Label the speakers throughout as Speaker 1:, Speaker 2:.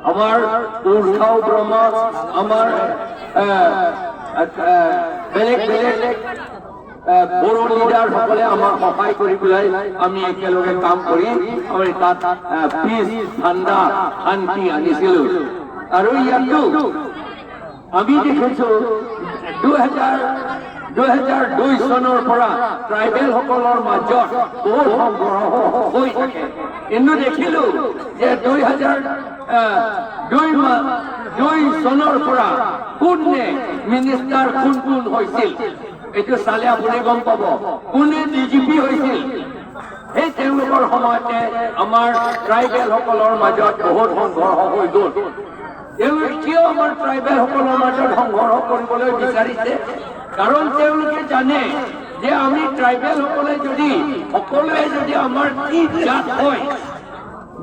Speaker 1: আমাৰ উৰ্ধাও ব্ৰহ্ম আমাৰ বেলেগ বেলেগ বড়ো লিডাৰ সকলে আমাক সহায় কৰি পেলাই আমি একেলগে কাম কৰি আমি তাত পিচ ঠাণ্ডা শান্তি আনিছিলো আৰু ইয়াতো আমি দেখিছো 2002 চনৰ পৰা ট্ৰাইবেল সকলৰ মাজত বহুত সংঘৰ্ষ হৈ থাকে কিন্তু দেখিলো যে 2002 চনৰ পৰা কোনে মিনিষ্টাৰ কোন হৈছিল এইটো চালে আপুনি গম পাব কোনে ডিজিপি হৈছিল সেই তেওঁলোকৰ সময়তে আমাৰ ট্ৰাইবেল সকলৰ মাজত বহুত সংঘৰ্ষ হৈ গ'ল তেওঁলোকে কিয় আমাৰ ট্ৰাইবেল সকলৰ মাজত সংঘৰ্ষ কৰিবলৈ বিচাৰিছে কাৰণ তেওঁলোকে জানে যে আমি ট্ৰাইবেল সকলে যদি সকলোৱে যদি আমাৰ কি জাত হয়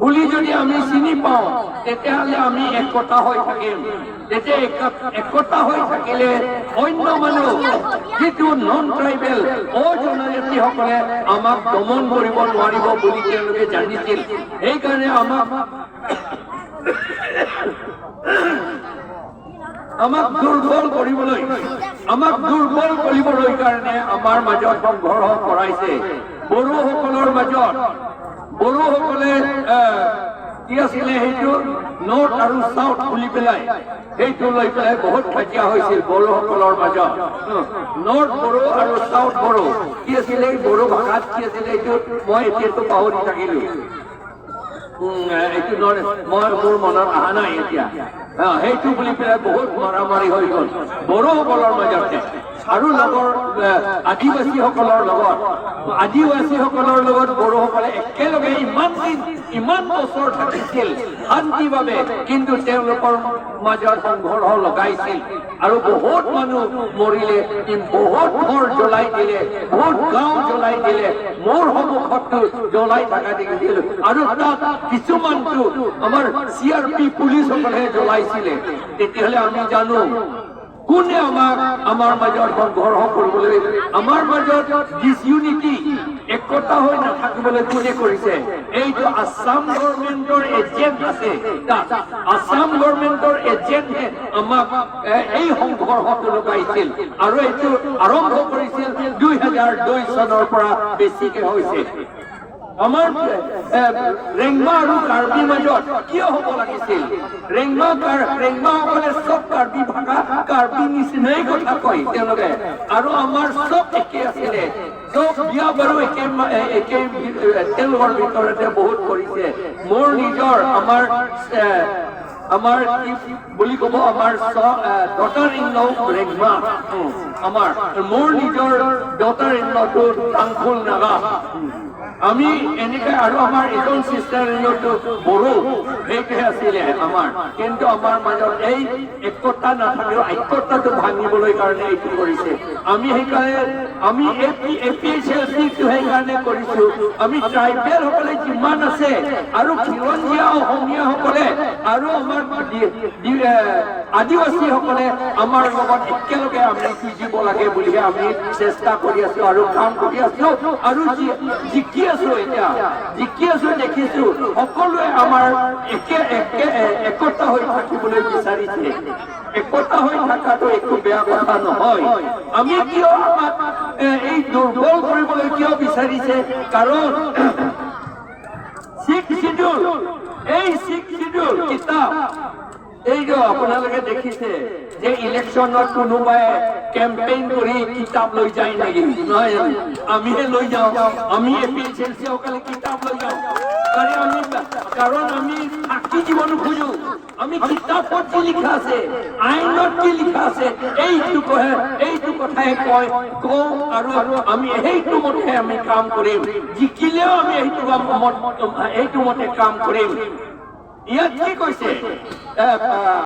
Speaker 1: বুলি যদি আমি চিনি পাওঁ তেতিয়াহ'লে আমি একতা হৈ থাকিম তেতিয়া একতা হৈ থাকিলে অন্য মানুহ যিটো নন ট্ৰাইবেল জনজাতিসকলে আমাক দমন কৰিব নোৱাৰিব বুলি তেওঁলোকে জানিছিল সেইকাৰণে আমাক দুৰ্বল কৰিবলৈ কাৰণে আমাৰ মাজত সংঘৰ্ষ কৰাইছে বড়োসকলৰ মাজত বড়োসকলে কি আছিলে সেইটো নৰ্থ আৰু চাউথ বুলি পেলাই সেইটো লৈ পেলাই বহুত কাজিয়া হৈছিল বড়োসকলৰ মাজত নৰ্থ বড়ো আৰু চাউথ বড়ো কি আছিলে বড়ো ভাষাত কি আছিলে এইটো মই এতিয়াতো পাহৰি থাকিলো এইটো মই মোৰ মনত অহা নাই এতিয়া সেইটো বুলি পেলাই বহুত মাৰামাৰি হৈ গ'ল বড়োসকলৰ মাজতে আৰু লগৰ আদিবাসীসকলৰ লগত বড়োসকলে একেলগে ইমান বছৰ থাকিছিল শান্তিভাৱে কিন্তু তেওঁলোকৰ মাজত সংঘৰ্ষ লগাইছিল আৰু বহুত মানুহ মৰিলে বহুত ঘৰ জ্বলাই দিলে বহুত গাঁও জ্বলাই দিলে মোৰ সন্মুখতো জ্বলাই থকা দেখিছিলো আৰু তাত কিছুমানটো আমাৰ CRP পুলিচসকলে জ্বলাইছিলে তেতিয়াহ'লে আমি জানো কোনে আমাৰ মাজত সংঘৰ্ষ কৰিবলৈ আমাৰ মাজত ডিসইউনিটি একতা হৈ নাথাকিবলৈ কোনে কৰিছে এইটো আসাম গভৰ্ণমেণ্টৰ এজেণ্ট আছে আসাম গভৰ্ণমেণ্টৰ এজেণ্টে আমাক এই সংঘৰ্ষটো লগাইছিল আৰু এইটো আৰম্ভ কৰিছিল 2002 চনৰ পৰা বেছিকে হৈছে আমাৰ ৰেংমা আৰু কাৰ্বি মাজত কিয় হ'ব লাগিছিল ৰেংমাসকলে চব কাৰ্বি ভাষা কাৰ্বি নিচিনাই কথা কয় তেওঁলোকে আৰু আমাৰ চব একে আছিলে চব বিয়া বাৰু একে তেওঁলোকৰ ভিতৰতে বহুত কৰিছে মোৰ নিজৰ আমাৰ কি বুলি ক'ব আমাৰ ডটাৰ ইন ল ৰেংমা আমাৰ মোৰ নিজৰ ডটাৰ ইন লটো টাংফুল নাগা আমি এনেকৈ আৰু আমাৰ এজন চিষ্টাৰ ইনটো বড়ো সেইটোহে আছিলে আমাৰ কিন্তু আমাৰ মাজত এই একতা নাথাকিলেও ঐক্যতাটো ভাঙিবলৈ কাৰণে এইটো কৰিছে আমি সেইকাৰণে আমি APHLC-টো সেইকাৰণে কৰিছো আমি ট্ৰাইবেল সকলে যিমান আছে আৰু খিলঞ্জীয়া অসমীয়াসকলে আৰু আমাৰ আদিবাসীসকলে আমাৰ লগত একেলগে আমি যুঁজিব লাগে বুলিহে আমি চেষ্টা কৰি আছো আৰু কাম কৰি আছো আৰু জিকি আছো দেখিছো সকলোৱে আমাৰ একতা হৈ থাকিবলৈ বিচাৰিছে একতা হৈ থকাটো একো বেয়া কথা নহয় আমি কিয় আমাক এই দুৰ্বল কৰিবলৈ কিয় বিচাৰিছে কাৰণ শিখ শিডিউল কিতাপ এই যে আপোনালোকে দেখিছে যে ইলেকশ্যনত কোনোবাই কেম্পেইন কৰি কিতাপ লৈ যায় নেকি নহয় আমিহে লৈ যাওঁ আমি APHLC সকলে কিতাপ লৈ যাওঁ কাৰণ আমি থাকি জীৱ নোখোজো আমি কিতাপত কি লিখা আছে আইনত কি লিখা আছে এইটো কথাই কওঁ আৰু আমি সেইটো মতে আমি কাম কৰিম জিকিলেও আমি এইটো মতে কাম কৰিম ইয়াত কি কৈছে